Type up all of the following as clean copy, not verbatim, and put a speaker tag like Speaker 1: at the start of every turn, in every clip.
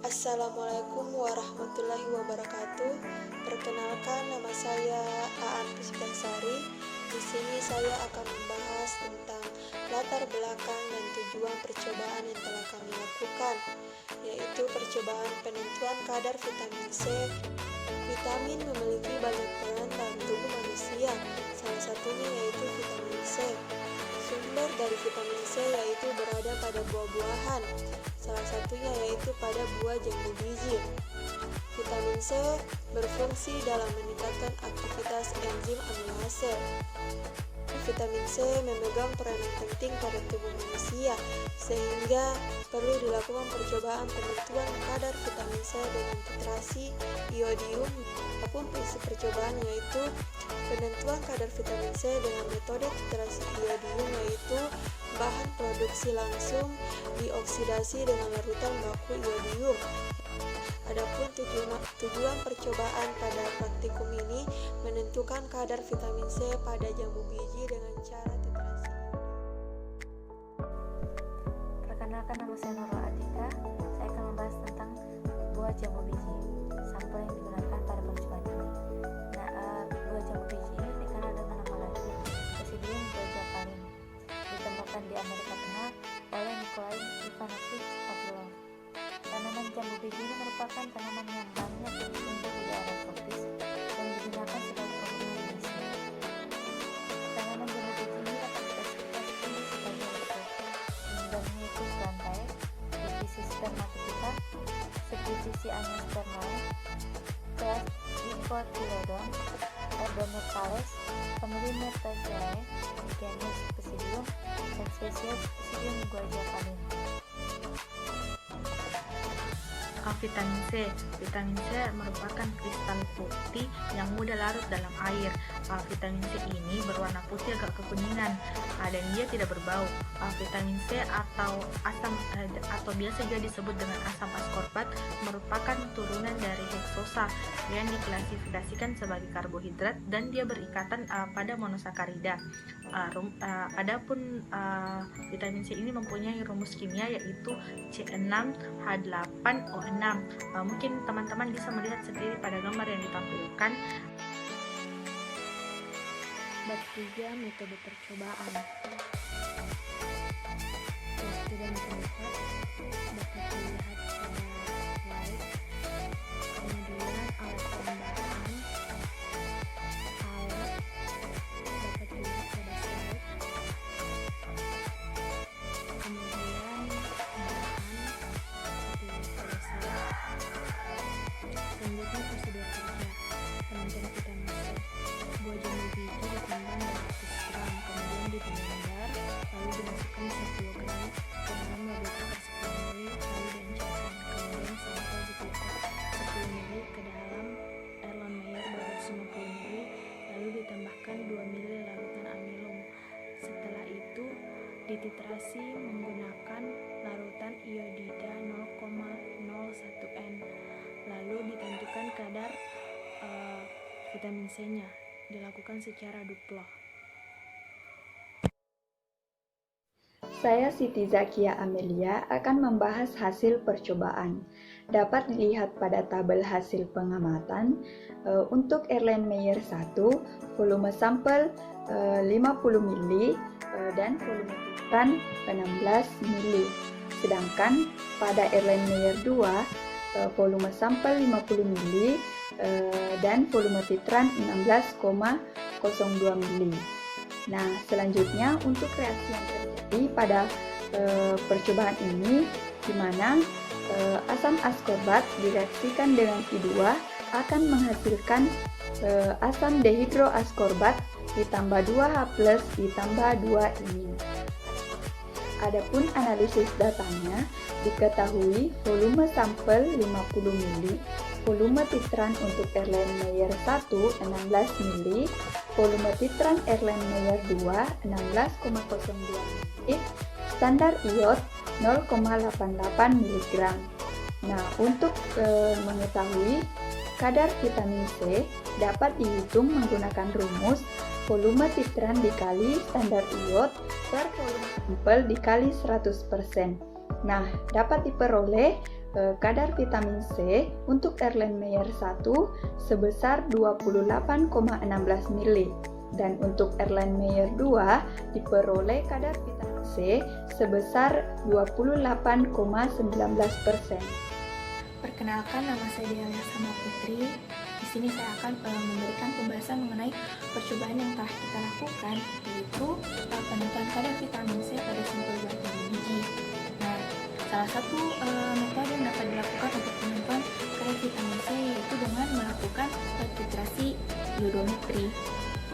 Speaker 1: Assalamualaikum warahmatullahi wabarakatuh. Perkenalkan, nama saya Aan Puspitasari. Di sini saya akan membahas tentang latar belakang dan tujuan percobaan yang telah kami lakukan, yaitu percobaan penentuan kadar vitamin C. Vitamin memiliki banyak peran dalam tubuh manusia, salah satunya yaitu vitamin C. Sumber dari vitamin C yaitu berada pada buah-buahan, salah satunya yaitu pada buah jambu biji. Vitamin C berfungsi dalam meningkatkan aktivitas enzim amilase. Vitamin C memegang peran yang penting pada tubuh manusia, sehingga perlu dilakukan percobaan penentuan kadar vitamin C dengan titrasi iodium. Adapun prinsip percobaan yaitu penentuan kadar vitamin C dengan metode titrasi iodium, yaitu bahan produksi langsung dioksidasi dengan larutan baku iodium. Adapun tujuan percobaan pada praktikum ini menentukan kadar vitamin C pada jambu biji dengan cara titrasi.
Speaker 2: Perkenalkan, nama saya Nurul Atika. Saya akan membahas tentang buah jambu biji, sampel yang digunakan pada percobaan ini. Buah jambu biji ini dikenal dengan nama latin Psidium guajacarium, ditemukan di Amerika Tengah oleh Nikolai Ivanovich Pavlov. Tanaman jambu biji ini merupakan tanaman yang banyak tumbuh di daerah tropis dan digunakan sebagai pengobatan medis. Tanaman jambu biji ini dapat diklasifikasikan sebagai berikut: indangnya itu rantai, divisi spermatica, subdivisi Angiospermae, kelas Dicotyledon, Ordonothales, famili Myrtaceae, genus Psidium, dan spesies Psidium guajacarium.
Speaker 3: Vitamin C. Vitamin C merupakan kristal putih yang mudah larut dalam air. Vitamin C ini berwarna putih agak kekuningan dan dia tidak berbau. Vitamin C atau asam atau biasa juga disebut dengan asam ascorbat merupakan turunan dari heksosa yang diklasifikasikan sebagai karbohidrat dan dia berikatan pada monosakarida. Adapun vitamin C ini mempunyai rumus kimia yaitu C6H8O6. Mungkin teman-teman bisa melihat sendiri pada gambar yang ditampilkan.
Speaker 1: Bab 3, metode percobaan. Waktu dan tempat dapat dilihat pada slide. Kemudian alat tambahan, alat dapat dilihat pada slide. Kemudian bahan dilihat pada slide. Selanjutnya prosedur kerja. Penentuan vitamin C. Buah jambu biji ditimbang 200 gram, kemudian diblender, lalu dimasukkan 10 gram ke dalam laboratorium 10 ml, lalu diencerkan. Kemudian sampel diputar 10 ml ke dalam Erlenmeyer 250 ml, lalu ditambahkan 2 ml larutan amilum. Setelah itu dititrasi menggunakan larutan iodida 0,01 N, lalu ditentukan kadar vitamin C-nya. Dilakukan secara duplo.
Speaker 4: Saya Siti Zakia Amelia akan membahas hasil percobaan. Dapat dilihat pada tabel hasil pengamatan. Untuk Erlenmeyer 1, volume sampel 50 ml dan volume titran 16 ml. Sedangkan pada Erlenmeyer 2, volume sampel 50 ml dan volume titran 16,02 ml. Nah, selanjutnya untuk reaksi yang terjadi pada percobaan ini, di mana asam ascorbat direaksikan dengan I2 akan menghasilkan asam dehidroascorbat ditambah 2H+ ditambah 2-imin. Adapun analisis datanya, diketahui volume sampel 50 ml, volume titran untuk Erlenmeyer 1 16 ml, volume titran Erlenmeyer 2 16,02 ml, standar iod 0,88 mg. Nah, untuk mengetahui kadar vitamin C dapat dihitung menggunakan rumus volume titran dikali standar iod per volume sampel dikali 100%. Nah, dapat diperoleh kadar vitamin C untuk Erlenmeyer 1 sebesar 28,16 mili dan untuk Erlenmeyer 2 diperoleh kadar vitamin C sebesar 28,19%.
Speaker 3: Perkenalkan, nama saya Delia Sama Putri. Di sini saya akan memberikan pembahasan mengenai percobaan yang telah kita lakukan, yaitu penentuan kadar vitamin C pada sampel buah jambu biji. Nah, salah satu metode yang dapat dilakukan untuk penentuan kadar vitamin C yaitu dengan melakukan titrasi iodometri.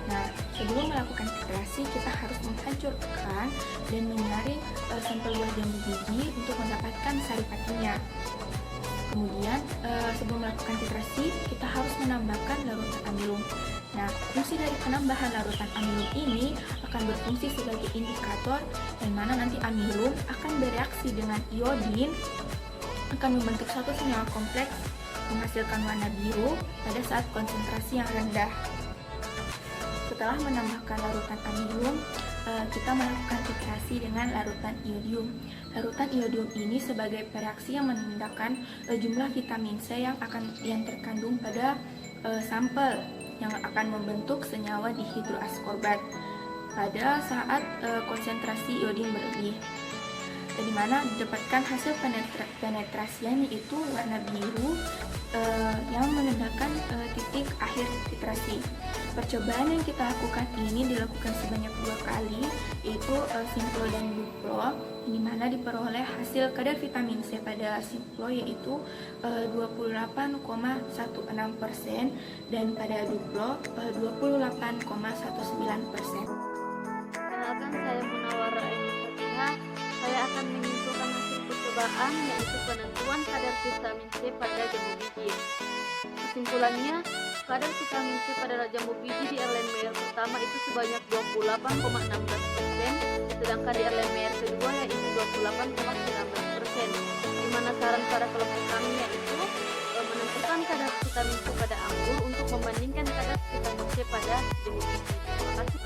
Speaker 3: Nah, sebelum melakukan titrasi, kita harus menghancurkan dan menyaring sampel buah jambu biji untuk mendapatkan saripatinya. Kemudian, sebelum melakukan titrasi, kita harus menambahkan larutan amilum. Nah, fungsi dari penambahan larutan amilum ini akan berfungsi sebagai indikator yang mana nanti amilum akan bereaksi dengan iodin, akan membentuk suatu senyawa kompleks menghasilkan warna biru pada saat konsentrasi yang rendah. Setelah menambahkan larutan amilum, kita melakukan titrasi dengan larutan iodium. Larutan iodium ini sebagai pereaksi yang menandakan jumlah vitamin C yang terkandung pada sampel yang akan membentuk senyawa dihidroaskorbat pada saat konsentrasi iodium berlebih. Di mana didapatkan hasil penetrasian yaitu warna biru yang menandakan titik akhir titrasi. Percobaan yang kita lakukan ini dilakukan sebanyak 2 kali, yaitu simplo dan duplo, di mana diperoleh hasil kadar vitamin C pada simplo yaitu 28,16% dan pada duplo 28,19%.
Speaker 2: Kenalkan, saya Munawwara Aini Fatihah. Saya akan menyimpulkan hasil percobaan yaitu penentuan kadar vitamin C pada jambu biji. Kesimpulannya, kadar vitamin C pada jambu biji di Erlenmeyer pertama itu sebanyak 28,16%, sedangkan di Erlenmeyer kedua yaitu 28,19%. Di mana saran pada kelompok kami yaitu menentukan kadar vitamin C pada anggur untuk membandingkan kadar vitamin C pada jambu biji. Terima kasih.